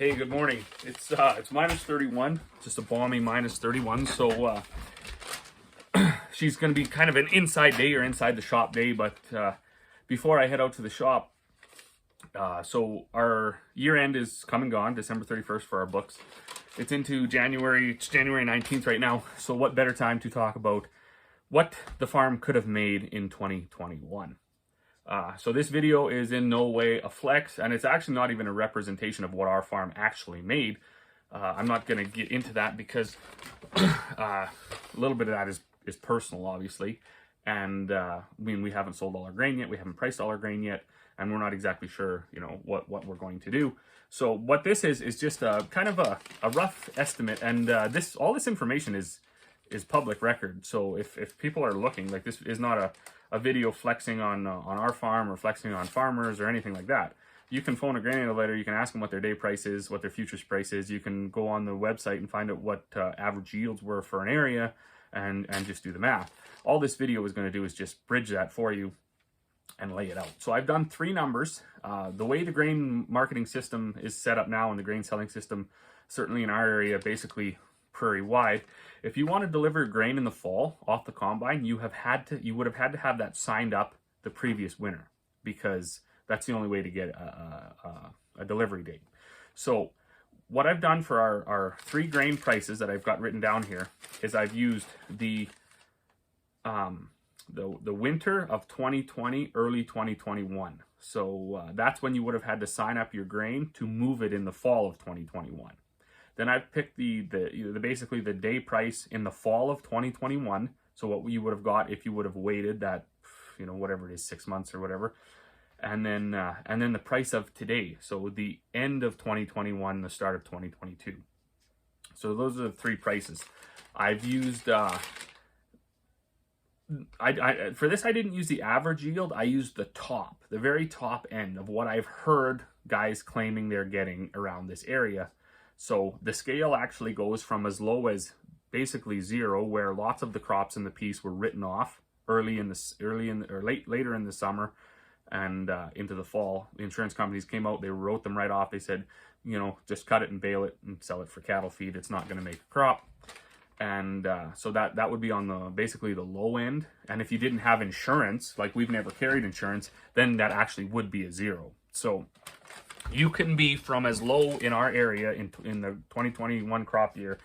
Hey, good morning. It's minus 31, just a balmy minus 31. So she's going to be kind of an inside day or inside the shop day. But before I head out to the shop, so our year end is come and gone, December 31st for our books. It's into January. It's January 19th right now. So what better time to talk about what the farm could have made in 2021? So this video is in no way a flex, and it's actually not even a representation of what our farm actually made. I'm not going to get into that because a little bit of that is personal, obviously. And I mean, we haven't sold all our grain yet. We haven't priced all our grain yet, and we're not exactly sure, what we're going to do. So what this is just a kind of a rough estimate, and all this information is public record. So if people are looking, like, this is not a video flexing on our farm or flexing on farmers or anything like that. You can phone a grain elevator, you can ask them what their day price is, what their futures price is. You can go on the website and find out what average yields were for an area and just do the math. All this video is going to do is just bridge that for you and lay it out. So I've done three numbers. The way the grain marketing system is set up now, and the grain selling system, certainly in our area, basically prairie wide, if you want to deliver grain in the fall off the combine, you would have had to have that signed up the previous winter, because that's the only way to get a delivery date. So what I've done for our three grain prices that I've got written down here is I've used the winter of 2020, early 2021. So that's when you would have had to sign up your grain to move it in the fall of 2021. Then I've picked basically the day price in the fall of 2021. So what you would have got if you would have waited that, whatever it is, 6 months or whatever. And then the price of today. So the end of 2021, the start of 2022. So those are the three prices. I've used, for this, I didn't use the average yield. I used the very top end of what I've heard guys claiming they're getting around this area. So the scale actually goes from as low as basically zero, where lots of the crops in the piece were written off later in the summer and into the fall. The insurance companies came out, they wrote them right off. They said, just cut it and bale it and sell it for cattle feed. It's not going to make a crop. And so that would be on basically the low end. And if you didn't have insurance, like we've never carried insurance, then that actually would be a zero. So you can be from as low in our area in the 2021 crop year,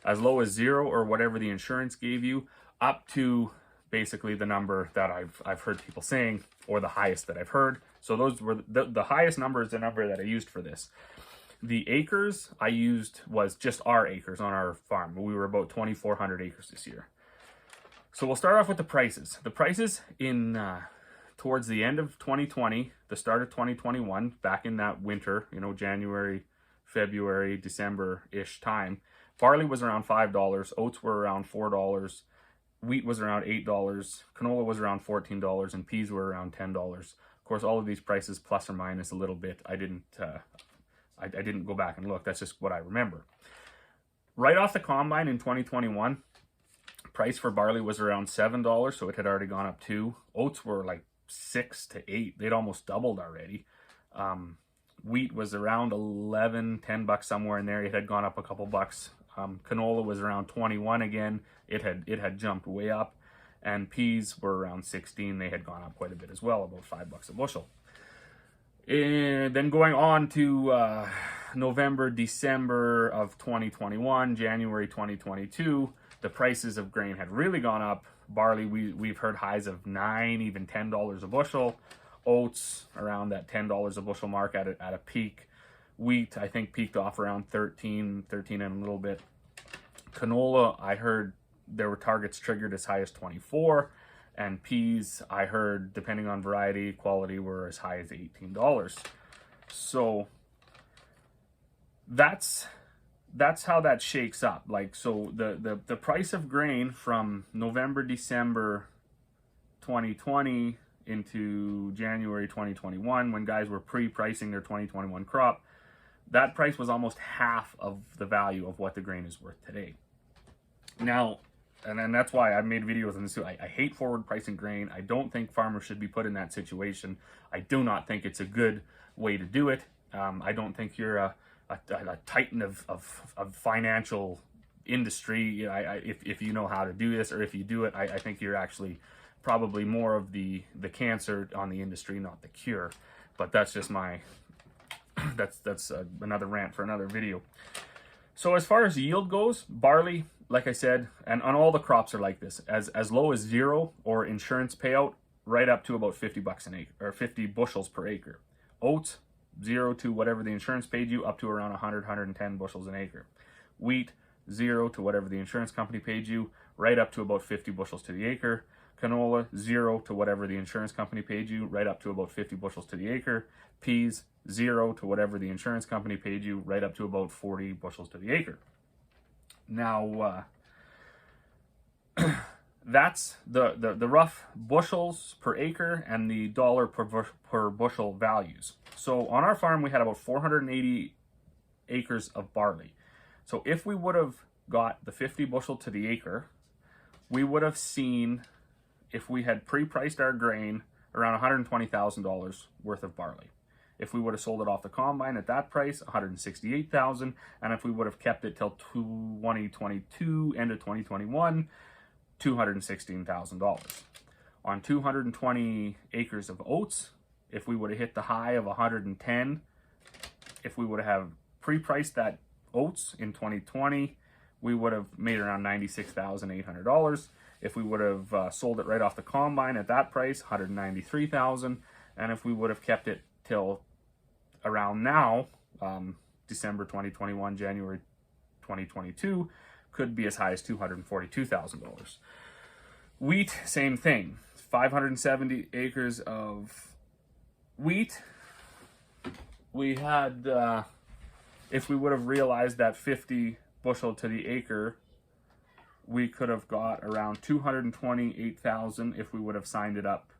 as low as zero or whatever the insurance gave you, up to basically the number that I've heard people saying, or the highest that I've heard. So those were the highest number is the number that I used for this. The acres I used was just our acres on our farm. We were about 2,400 acres this year. So we'll start off with the prices. The prices in towards the end of 2020, the start of 2021, back in that winter, January, February, December-ish time, barley was around $5, oats were around $4, wheat was around $8, canola was around $14, and peas were around $10. Of course, all of these prices plus or minus a little bit. I didn't go back and look. That's just what I remember. Right off the combine in 2021, price for barley was around $7, so it had already gone up 2. Oats were like 6 to 8. They'd almost doubled already. Wheat was around 11, $10 somewhere in there. It had gone up a couple bucks. Canola was around 21 again. It had jumped way up. And peas were around 16. They had gone up quite a bit as well, about $5 a bushel. And then going on to November, December of 2021, January 2022, the prices of grain had really gone up. Barley, we've heard highs of $9, even $10 a bushel. Oats around that $10 a bushel mark at a peak. Wheat, I think, peaked off around 13 and a little bit. Canola, I heard there were targets triggered as high as 24. And peas, I heard, depending on variety, quality, were as high as $18. So that's how that shakes up. Like, so the price of grain from November, December 2020 into January 2021, when guys were pre-pricing their 2021 crop, that price was almost half of the value of what the grain is worth today. Now, and then that's why I made videos on this too. I hate forward pricing grain. I don't think farmers should be put in that situation. I do not think it's a good way to do it. I don't think you're a titan of financial industry. If you know how to do this, or if you do it, I think you're actually probably more of the cancer on the industry, not the cure. But that's just my that's another rant for another video. So as far as yield goes, barley, like I said, and on all the crops are like this, as low as 0 or insurance payout, right up to about 50 bucks an acre, or 50 bushels per acre. Oats, 0 to whatever the insurance paid you, up to around 100, 110 bushels an acre. Wheat, 0 to whatever the insurance company paid you, right up to about 50 bushels to the acre. Canola, 0 to whatever the insurance company paid you, right up to about 50 bushels to the acre. Peas, 0 to whatever the insurance company paid you, right up to about 40 bushels to the acre. Now, that's the rough bushels per acre and the dollar per bushel values. So on our farm, we had about 480 acres of barley. So if we would have got the 50 bushel to the acre, we would have seen, if we had pre-priced our grain, around $120,000 worth of barley. If we would have sold it off the combine at that price, $168,000, and if we would have kept it till 2022, end of 2021, $216,000. On 220 acres of oats, if we would have hit the high of 110, if we would have pre-priced that oats in 2020, we would have made around $96,800. If we would have sold it right off the combine at that price, $193,000, and if we would have kept it till around now, December 2021, January 2022, could be as high as $242,000. Wheat, same thing. 570 acres of wheat. We had, if we would have realized that 50 bushel to the acre, we could have got around $228,000 if we would have signed it up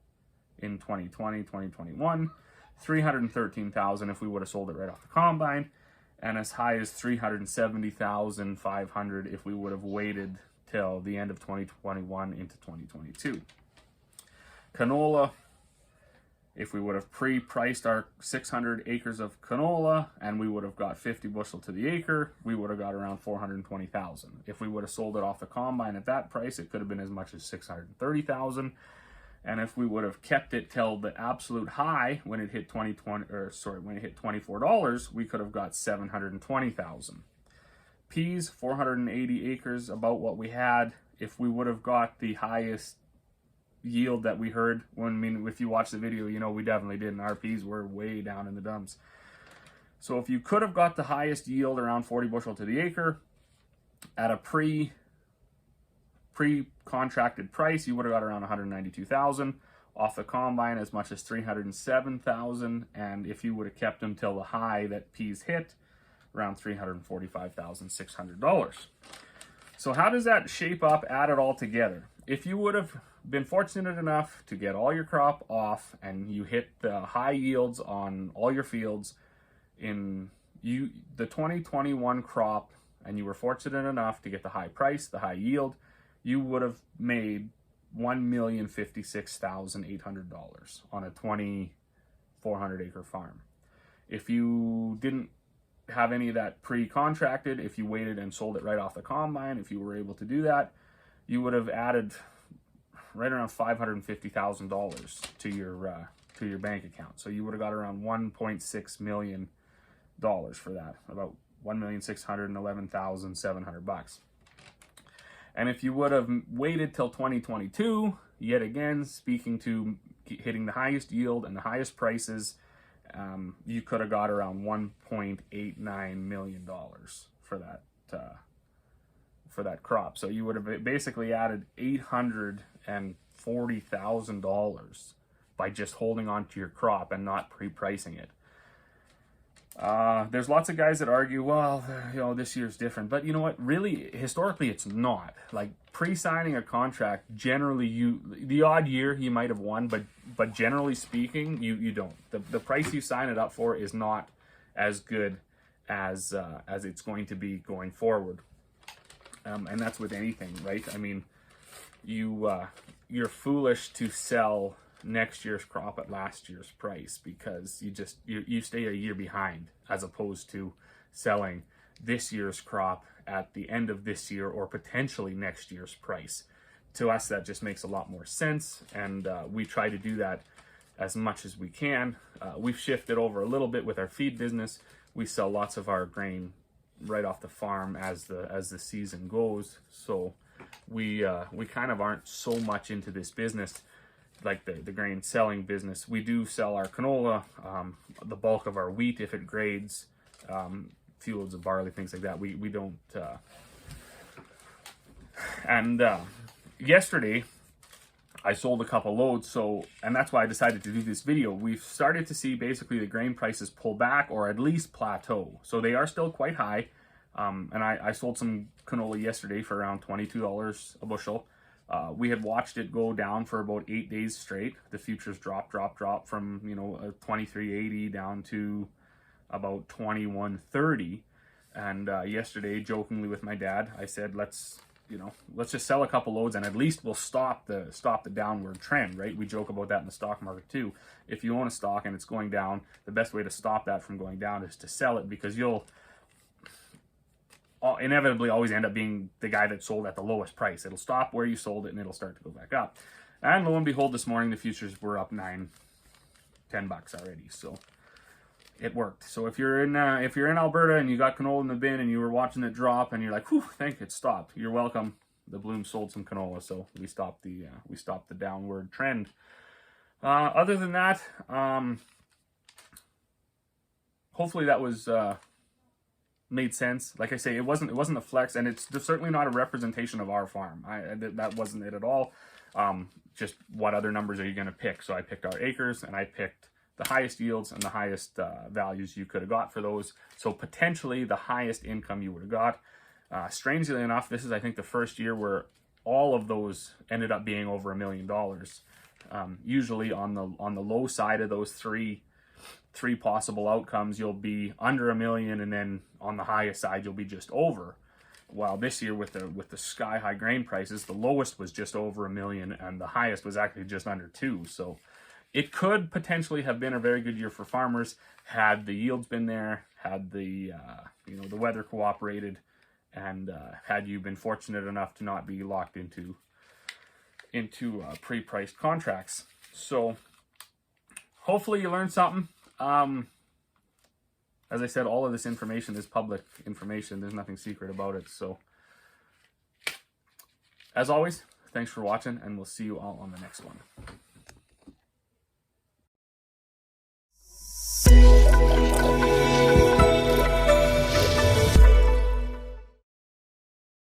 in 2020, 2021. $313,000 if we would have sold it right off the combine, and as high as $370,500 if we would have waited till the end of 2021 into 2022. Canola, if we would have pre-priced our 600 acres of canola and we would have got 50 bushel to the acre, we would have got around $420,000. If we would have sold it off the combine at that price, it could have been as much as $630,000. And if we would have kept it till the absolute high when it hit when it hit $24, we could have got $720,000. Peas, 480 acres, about what we had. If we would have got the highest yield that we heard, if you watch the video, you know we definitely didn't. Our peas were way down in the dumps. So if you could have got the highest yield, around 40 bushel to the acre, at a pre-contracted price, you would have got around $192,000. Off the combine, as much as $307,000, and if you would have kept them till the high that peas hit, around $345,600. So how does that shape up, add it all together? If you would have been fortunate enough to get all your crop off and you hit the high yields on all your fields in the 2021 crop, and you were fortunate enough to get the high price, the high yield, you would have made $1,056,800 on a 2,400 acre farm. If you didn't have any of that pre-contracted, if you waited and sold it right off the combine, if you were able to do that, you would have added right around $550,000 to your bank account. So you would have got around $1.6 million for that, about $1,611,700. And if you would have waited till 2022, yet again, speaking to hitting the highest yield and the highest prices, you could have got around $1.89 million for that crop. So you would have basically added $840,000 by just holding on to your crop and not pre-pricing it. There's lots of guys that argue, well, this year's different, but you know what? Really, historically, it's not. Like, pre-signing a contract, generally, the odd year you might have won, but generally speaking, you don't. The price you sign it up for is not as good as it's going to be going forward, and that's with anything, right? I mean, you're foolish to sell next year's crop at last year's price, because you stay a year behind, as opposed to selling this year's crop at the end of this year or potentially next year's price. To us, that just makes a lot more sense, and we try to do that as much as we can. We've shifted over a little bit with our feed business. We sell lots of our grain right off the farm as the season goes, so we kind of aren't so much into this business like the grain selling business. We do sell our canola, the bulk of our wheat if it grades, fields of barley, things like that. We don't. Yesterday I sold a couple loads, and that's why I decided to do this video. We've started to see basically the grain prices pull back or at least plateau. So they are still quite high. And I sold some canola yesterday for around $22 a bushel. We had watched it go down for about 8 days straight. The futures drop from, you know, 23.80 down to about 21.30. And yesterday, jokingly with my dad, I said, let's just sell a couple loads and at least we'll stop the downward trend, right? We joke about that in the stock market too. If you own a stock and it's going down, the best way to stop that from going down is to sell it, because you'll inevitably always end up being the guy that sold at the lowest price. It'll stop where you sold it and it'll start to go back up. And lo and behold, this morning the futures were up $9-10 already. So it worked. So if you're in Alberta and you got canola in the bin and you were watching it drop and you're like, whew, thank it stopped, you're welcome. The Bloom sold some canola, so we stopped the downward trend. Other than that, hopefully that was made sense. Like I say, it wasn't a flex, and it's certainly not a representation of our farm. That wasn't it at all. Just what other numbers are you going to pick? So I picked our acres, and I picked the highest yields and the highest values you could have got for those. So potentially the highest income you would have got. Strangely enough, this is, I think, the first year where all of those ended up being over $1 million. Usually on the low side of those three possible outcomes, you'll be under $1 million, and then on the highest side you'll be just over. While this year with the sky high grain prices, the lowest was just over $1 million and the highest was actually just under $2 million. So it could potentially have been a very good year for farmers had the yields been there, had the the weather cooperated, and had you been fortunate enough to not be locked into pre-priced contracts. So hopefully you learned something. As I said, all of this information is public information. There's nothing secret about it. So as always, thanks for watching, and we'll see you all on the next one.